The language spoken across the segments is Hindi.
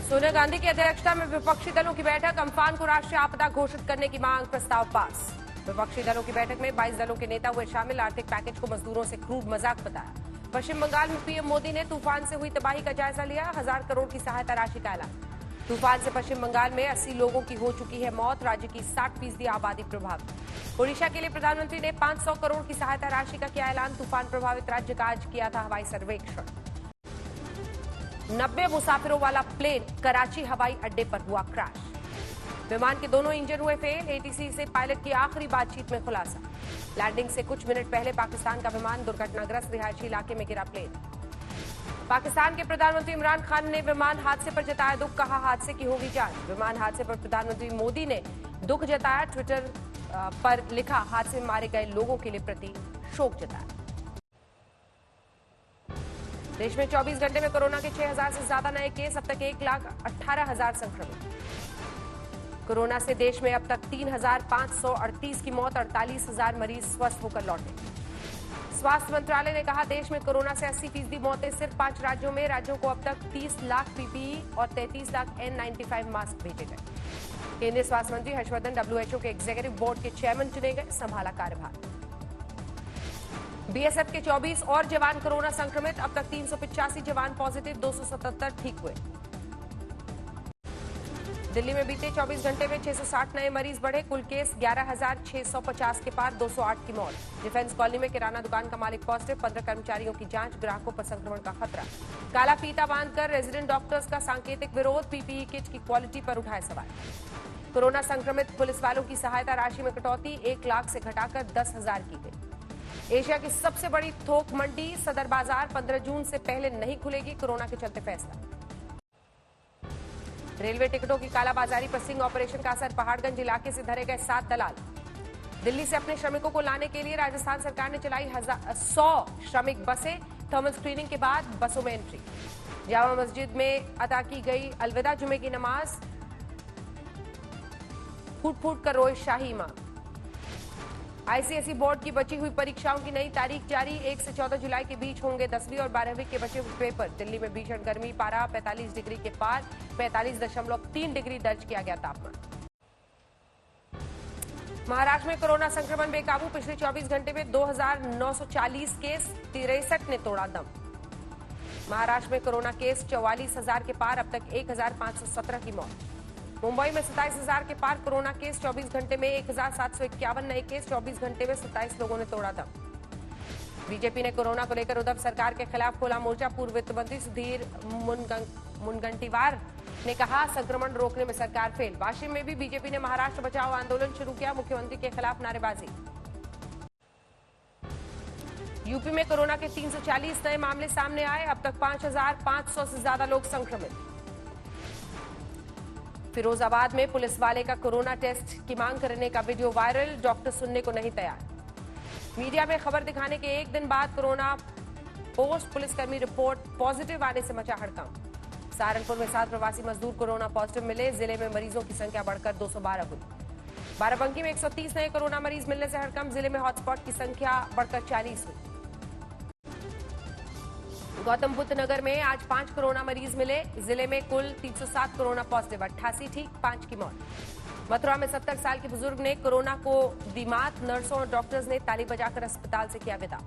सोनिया गांधी की अध्यक्षता में विपक्षी दलों की बैठक, अम्फान को राष्ट्रीय आपदा घोषित करने की मांग, प्रस्ताव पास। विपक्षी दलों की बैठक में 22 दलों के नेता हुए शामिल। आर्थिक पैकेज को मजदूरों से क्रूड मजाक बताया। पश्चिम बंगाल में पीएम मोदी ने तूफान से हुई तबाही का जायजा लिया। 1000 करोड़ की सहायता राशि का ऐलान। तूफान से पश्चिम बंगाल में 80 लोगों की हो चुकी है मौत। राज्य की 60% आबादी प्रभावित। ओडिशा के लिए प्रधानमंत्री ने 500 करोड़ की सहायता राशि का किया ऐलान। तूफान प्रभावित राज्य का आज किया था हवाई सर्वेक्षण। 90 मुसाफिरों वाला प्लेन कराची हवाई अड्डे पर हुआ क्रैश। विमान के दोनों इंजन हुए फेल। एटीसी से पायलट की आखिरी बातचीत में खुलासा। लैंडिंग से कुछ मिनट पहले पाकिस्तान का विमान दुर्घटनाग्रस्त रिहायशी इलाके में गिरा। प्लेन। पाकिस्तान के प्रधानमंत्री इमरान खान ने विमान हादसे पर जताया दुख, कहा हादसे की होगी जांच। विमान हादसे पर प्रधानमंत्री मोदी ने दुख जताया। ट्विटर पर लिखा, हादसे में मारे गए लोगों के लिए प्रति शोक जताया। देश में 24 घंटे में कोरोना के 6000 से ज्यादा नए केस। अब तक 1,18,000 संक्रमित। कोरोना से देश में अब तक 3,538 की मौत। 48,000 मरीज स्वस्थ होकर लौटे। स्वास्थ्य मंत्रालय ने कहा, देश में कोरोना से 80% मौतें सिर्फ 5 राज्यों में। राज्यों को अब तक 30 लाख पीपीई और 33 लाख N95 मास्क भेजे गए। केंद्रीय स्वास्थ्य मंत्री हर्षवर्धन WHO के एग्जीक्यूटिव बोर्ड के चेयरमैन चुने गए, संभाला कार्यभार। बीएसएफ के 24 और जवान कोरोना संक्रमित। अब तक 385 जवान पॉजिटिव, 277 ठीक हुए। दिल्ली में बीते 24 घंटे में 660 नए मरीज बढ़े। कुल केस 11,650 के पार। 208 की मौत। डिफेंस कॉलोनी में किराना दुकान का मालिक पॉजिटिव। 15 कर्मचारियों की जांच। ग्राहकों पर संक्रमण का खतरा। काला फीता बांधकर रेजिडेंट डॉक्टर्स का सांकेतिक विरोध। पीपीई किट की क्वालिटी पर उठाए सवाल। कोरोना संक्रमित पुलिस वालों की सहायता राशि में कटौती। 1 लाख से घटाकर 10,000 की गई। एशिया की सबसे बड़ी थोक मंडी सदर बाजार 15 जून से पहले नहीं खुलेगी। कोरोना के चलते फैसला। रेलवे टिकटों की कालाबाजारी पर सिंह ऑपरेशन का असर। पहाड़गंज इलाके से धरे गए 7 दलाल। दिल्ली से अपने श्रमिकों को लाने के लिए राजस्थान सरकार ने चलाई 100 श्रमिक बसें। थर्मल स्क्रीनिंग के बाद बसों में एंट्री। जामा मस्जिद में अदा की गई अलविदा जुमे की नमाज। फूट फूट कर रोए शाही इमाम। आईसीएसई बोर्ड की बची हुई परीक्षाओं की नई तारीख जारी। 1 से 14 जुलाई के बीच होंगे 10वीं और 12वीं के बचे हुए पेपर। दिल्ली में भीषण गर्मी, पारा 45 डिग्री के पार। 45.3 डिग्री दर्ज किया गया तापमान। महाराष्ट्र में कोरोना संक्रमण बेकाबू। पिछले 24 घंटे में 2,940 केस। 63 ने तोड़ा दम। महाराष्ट्र में कोरोना केस 44,000 के पार। अब तक 1,517 की मौत। मुंबई में 27,000 के पार कोरोना केस। 24 घंटे में 1,751 नए केस। 24 घंटे में 27 लोगों ने तोड़ा दम। बीजेपी ने कोरोना को लेकर उद्धव सरकार के खिलाफ खोला मोर्चा। पूर्व वित्त मंत्री सुधीर मुनगंटीवार ने कहा, संक्रमण रोकने में सरकार फेल। वाशिम में भी बीजेपी ने महाराष्ट्र बचाओ आंदोलन शुरू किया। मुख्यमंत्री के खिलाफ नारेबाजी। यूपी में कोरोना के 340 नए मामले सामने आए। अब तक 5,500 से ज्यादा लोग संक्रमित। फिरोजाबाद में पुलिस वाले का कोरोना टेस्ट की मांग करने का वीडियो वायरल। डॉक्टर सुनने को नहीं तैयार। मीडिया में खबर दिखाने के एक दिन बाद कोरोना पोस्ट पुलिसकर्मी रिपोर्ट पॉजिटिव आने से मचा हड़कंप। सहारनपुर में 7 प्रवासी मजदूर कोरोना पॉजिटिव मिले। जिले में मरीजों की संख्या बढ़कर 212 हुई। बाराबंकी में 130 नए कोरोना मरीज मिलने से हड़कंप। जिले में हॉटस्पॉट की संख्या बढ़कर 40 हुई। गौतम बुद्ध नगर में आज 5 कोरोना मरीज मिले। जिले में कुल 307 कोरोना पॉजिटिव। 88 ठीक, 5 की मौत। मथुरा में 70 साल के बुजुर्ग ने कोरोना को दी मात। नर्सों और डॉक्टर्स ने ताली बजाकर अस्पताल से किया विदा।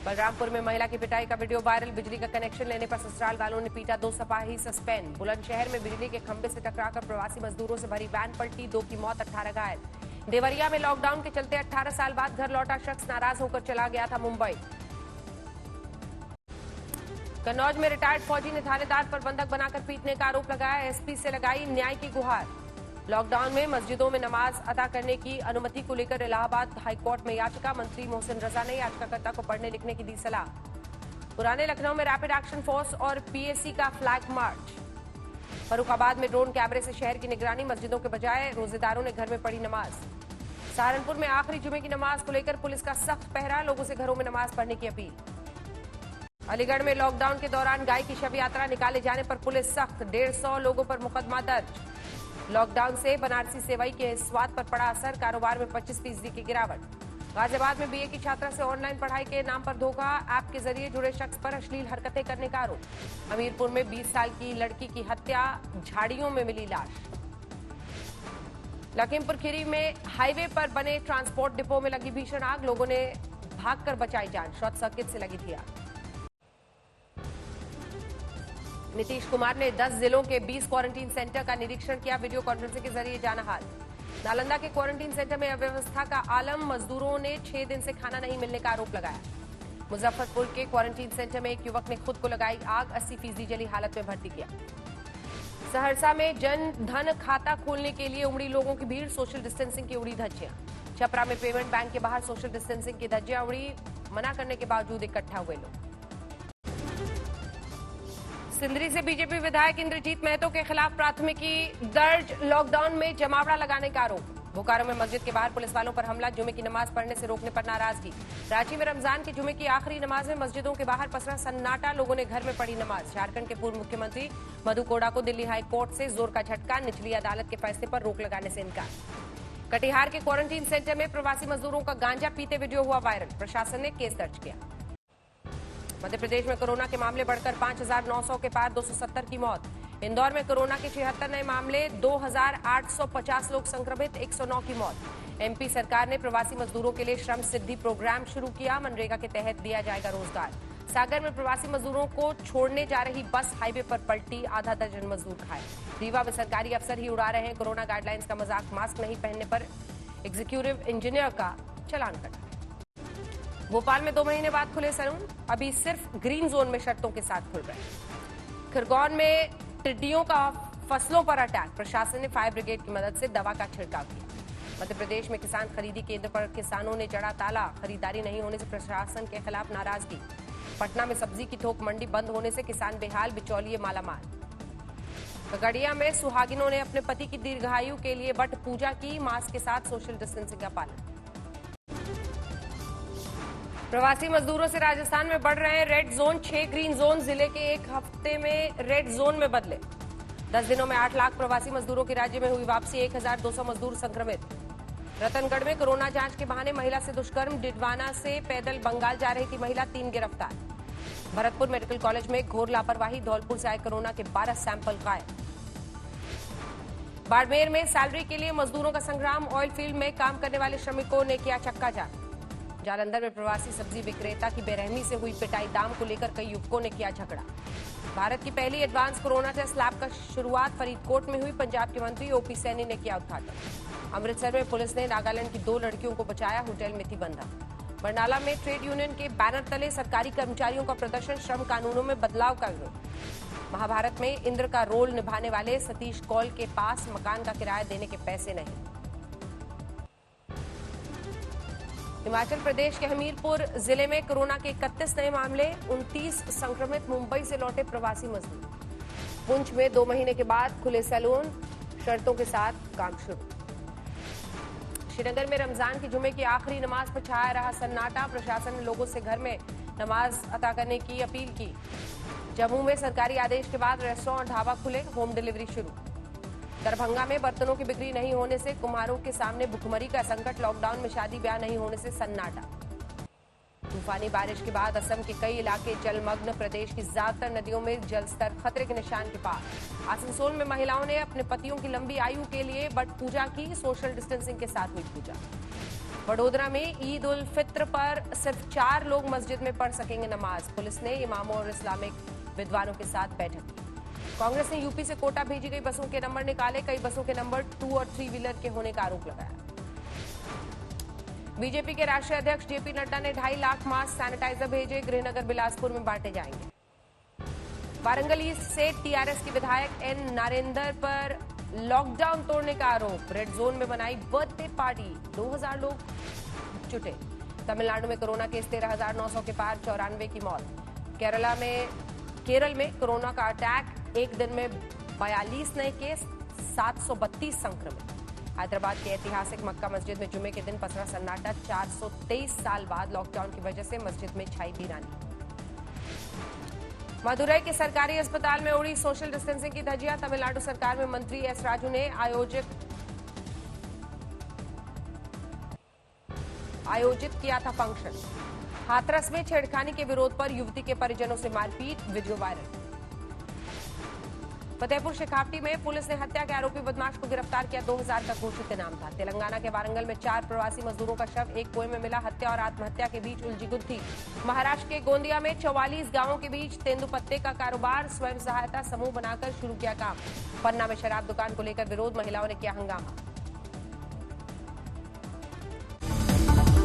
बलरामपुर में महिला की पिटाई का वीडियो वायरल। बिजली का कनेक्शन लेने पर ससुराल वालों ने पीटा। 2 सिपाही सस्पेंड। बुलंदशहर में बिजली के खंभे से टकराकर प्रवासी मजदूरों से भरी वैन पलटी। 2 की मौत, 18 घायल। देवरिया में लॉकडाउन के चलते 18 साल बाद घर लौटा शख्स नाराज होकर चला गया था मुंबई। कन्नौज में रिटायर्ड फौजी ने थानेदार पर बंधक बनाकर पीटने का आरोप लगाया। एसपी से लगाई न्याय की गुहार। लॉकडाउन में मस्जिदों में नमाज अदा करने की अनुमति को लेकर इलाहाबाद हाईकोर्ट में याचिका। मंत्री मोहसिन रजा ने याचिकाकर्ता को पढ़ने लिखने की दी सलाह। पुराने लखनऊ में रैपिड एक्शन फोर्स और पीएसी का फ्लैग मार्च। फर्रुखाबाद में ड्रोन कैमरे से शहर की निगरानी। मस्जिदों के बजाय रोजेदारों ने घर में पढ़ी नमाज। सहारनपुर में आखिरी जुमे की नमाज को लेकर पुलिस का सख्त पहरा। लोगों से घरों में नमाज पढ़ने की अपील। अलीगढ़ में लॉकडाउन के दौरान गाय की शव यात्रा निकाले जाने पर पुलिस सख्त। 150 लोगों पर मुकदमा दर्ज। लॉकडाउन से बनारसी सेवई के स्वाद पर पड़ा असर। कारोबार में 25% की गिरावट। गाजियाबाद में बीए की छात्रा से ऑनलाइन पढ़ाई के नाम पर धोखा, ऐप के जरिए जुड़े शख्स पर अश्लील हरकतें करने का आरोप। हमीरपुर में 20 साल की लड़की की हत्या, झाड़ियों में मिली लाश। लखीमपुर खीरी में हाईवे पर बने ट्रांसपोर्ट डिपो में लगी भीषण आग, लोगों ने भागकर बचाई जान, शॉर्ट सर्किट से लगी थी आग। नीतीश कुमार ने 10 जिलों के 20 क्वारंटीन सेंटर का निरीक्षण किया, वीडियो कॉन्फ्रेंसिंग के जरिए जाना हाल। नालंदा के क्वारंटीन सेंटर में अव्यवस्था का आलम, मजदूरों ने 6 दिन से खाना नहीं मिलने का आरोप लगाया। मुजफ्फरपुर के क्वारंटीन सेंटर में एक युवक ने खुद को लगाई आग, 80% जली हालत में भर्ती किया। सहरसा में जन धन खाता खोलने के लिए उमड़ी लोगों की भीड़, सोशल डिस्टेंसिंग की उड़ी धज्जियां। छपरा में पेमेंट बैंक के बाहर सोशल डिस्टेंसिंग की धज्जियां उड़ी, मना करने के बावजूद इकट्ठा हुए लोग। सिंदरी से बीजेपी विधायक इंद्रजीत महतो के खिलाफ प्राथमिकी दर्ज, लॉकडाउन में जमावड़ा लगाने का आरोप। बोकारो में मस्जिद के बाहर पुलिस वालों पर हमला, जुमे की नमाज पढ़ने से रोकने पर नाराजगी। रांची में रमजान के जुमे की आखिरी नमाज में मस्जिदों के बाहर पसरा सन्नाटा, लोगों ने घर में पढ़ी नमाज। झारखंड के पूर्व मुख्यमंत्री मधु कोड़ा को दिल्ली हाई कोर्ट से जोर का झटका, निचली अदालत के फैसले पर रोक लगाने से इनकार। कटिहार के क्वारंटीन सेंटर में प्रवासी मजदूरों का गांजा पीते वीडियो हुआ वायरल, प्रशासन ने केस दर्ज किया। मध्य प्रदेश में कोरोना के मामले बढ़कर 5,900 के पार, 270 की मौत। इंदौर में कोरोना के 76 नए मामले, 2,850 लोग संक्रमित, 109 की मौत। एमपी सरकार ने प्रवासी मजदूरों के लिए श्रम सिद्धि प्रोग्राम शुरू किया, मनरेगा के तहत दिया जाएगा रोजगार। सागर में प्रवासी मजदूरों को छोड़ने जा रही बस हाईवे पर पलटी, आधा दर्जन मजदूर घायल। रीवा में सरकारी अफसर ही उड़ा रहे हैं कोरोना गाइडलाइंस का मजाक, मास्क नहीं पहनने पर एग्जीक्यूटिव इंजीनियर का चालान कटा। भोपाल में 2 महीने बाद खुले सैलून, अभी सिर्फ ग्रीन जोन में शर्तों के साथ खुल रहे हैं। खरगोन में टिड्डियों का फसलों पर अटैक, प्रशासन ने फायर ब्रिगेड की मदद से दवा का छिड़काव किया। मध्य प्रदेश में किसान खरीदी केंद्र पर किसानों ने जड़ा ताला, खरीदारी नहीं होने से प्रशासन के खिलाफ नाराजगी। पटना में सब्जी की थोक मंडी बंद होने से किसान बेहाल, बिचौलिए मालामाल। खगड़िया में सुहागिनों ने अपने पति की दीर्घायु के लिए बट पूजा की, मास्क के साथ सोशल डिस्टेंसिंग का पालन। प्रवासी मजदूरों से राजस्थान में बढ़ रहे हैं रेड जोन, 6 ग्रीन जोन, जिले के एक हफ्ते में रेड जोन में बदले। 10 दिनों में 8 लाख प्रवासी मजदूरों की राज्य में हुई वापसी, 1,200 मजदूर संक्रमित। रतनगढ़ में कोरोना जांच के बहाने महिला से दुष्कर्म, डिडवाना से पैदल बंगाल जा रही थी महिला, 3 गिरफ्तार। भरतपुर मेडिकल कॉलेज में घोर लापरवाही, धौलपुर से आए कोरोना के 12 सैंपल गायब। बाड़मेर में सैलरी के लिए मजदूरों का संग्राम, ऑयल फील्ड में काम करने वाले श्रमिकों ने किया चक्का जाम। जालंधर में प्रवासी सब्जी विक्रेता की बेरहमी से हुई पिटाई, दाम को लेकर कई युवकों ने किया झगड़ा। भारत की पहली एडवांस कोरोना टेस्ट लैब का शुरुआत फरीदकोट में हुई, पंजाब के मंत्री ओपी सैनी ने किया उद्घाटन। अमृतसर में पुलिस ने नागालैंड की 2 लड़कियों को बचाया, होटल में थी बंधक। बरनाला में ट्रेड यूनियन के बैनर तले सरकारी कर्मचारियों का प्रदर्शन, श्रम कानूनों में बदलाव का विरोध। महाभारत में इंद्र का रोल निभाने वाले सतीश कौल के पास मकान का किराया देने के पैसे नहीं। हिमाचल प्रदेश के हमीरपुर जिले में कोरोना के 31 नए मामले, 29 संक्रमित, मुंबई से लौटे प्रवासी मजदूर। पुंछ में 2 महीने के बाद खुले सैलून, शर्तों के साथ काम शुरू। श्रीनगर में रमजान की जुमे की आखिरी नमाज पर छाया रहा सन्नाटा, प्रशासन ने लोगों से घर में नमाज अता करने की अपील की। जम्मू में सरकारी आदेश के बाद रेस्टोरेंट और ढाबा खुले, होम डिलीवरी शुरू। दरभंगा में बर्तनों की बिक्री नहीं होने से कुम्हारों के सामने भुखमरी का संकट, लॉकडाउन में शादी ब्याह नहीं होने से सन्नाटा। तूफानी बारिश के बाद असम के कई इलाके जलमग्न, प्रदेश की ज्यादातर नदियों में जलस्तर खतरे के निशान के पार। आसनसोल में महिलाओं ने अपने पतियों की लंबी आयु के लिए बट पूजा की, सोशल डिस्टेंसिंग के साथ हुई पूजा। वडोदरा में ईद उल फित्र पर सिर्फ 4 लोग मस्जिद में पढ़ सकेंगे नमाज, पुलिस ने इमामों और इस्लामिक विद्वानों के साथ बैठक की। कांग्रेस ने यूपी से कोटा भेजी गई बसों के नंबर निकाले, कई बसों के नंबर 2 और 3 व्हीलर के होने का आरोप लगाया। बीजेपी के राष्ट्रीय अध्यक्ष जेपी नड्डा ने 2.5 लाख मास्क सैनिटाइजर भेजे, गृहनगर बिलासपुर में बांटे जाएंगे। वारंगल ईस्ट से टीआरएस के विधायक एन नरेंद्र पर लॉकडाउन तोड़ने का आरोप, रेड जोन में बनाई बर्थडे पार्टी, 2000 लोग जुटे। तमिलनाडु में कोरोना केस 13,900 के पार, 94 की मौत। केरल में कोरोना का अटैक, एक दिन में 42 नए केस, 732 संक्रमित। हैदराबाद के ऐतिहासिक मक्का मस्जिद में जुमे के दिन पसरा सन्नाटा, 423 साल बाद लॉकडाउन की वजह से मस्जिद में छाई वीरानी। मदुरई के सरकारी अस्पताल में उड़ी सोशल डिस्टेंसिंग की धज्जियां, तमिलनाडु सरकार में मंत्री एस राजू ने आयोजित आयोजित किया था फंक्शन। हाथरस में छेड़खानी के विरोध पर युवती के परिजनों से मारपीट, वीडियो वायरल। फतेहपुर शेखावटी में पुलिस ने हत्या के आरोपी बदमाश को गिरफ्तार किया। 2000 का घोषित इनाम था। तेलंगाना के वारंगल में 4 प्रवासी मजदूरों का शव एक कुएं में मिला। हत्या और आत्महत्या के बीच उलझी गुत्थी। महाराष्ट्र के गोंदिया में 44 गांवों के बीच तेंदुपत्ते का कारोबार, स्वयं सहायता समूह बनाकर शुरू किया काम। पन्ना में शराब दुकान को लेकर विरोध, महिलाओं ने किया हंगामा।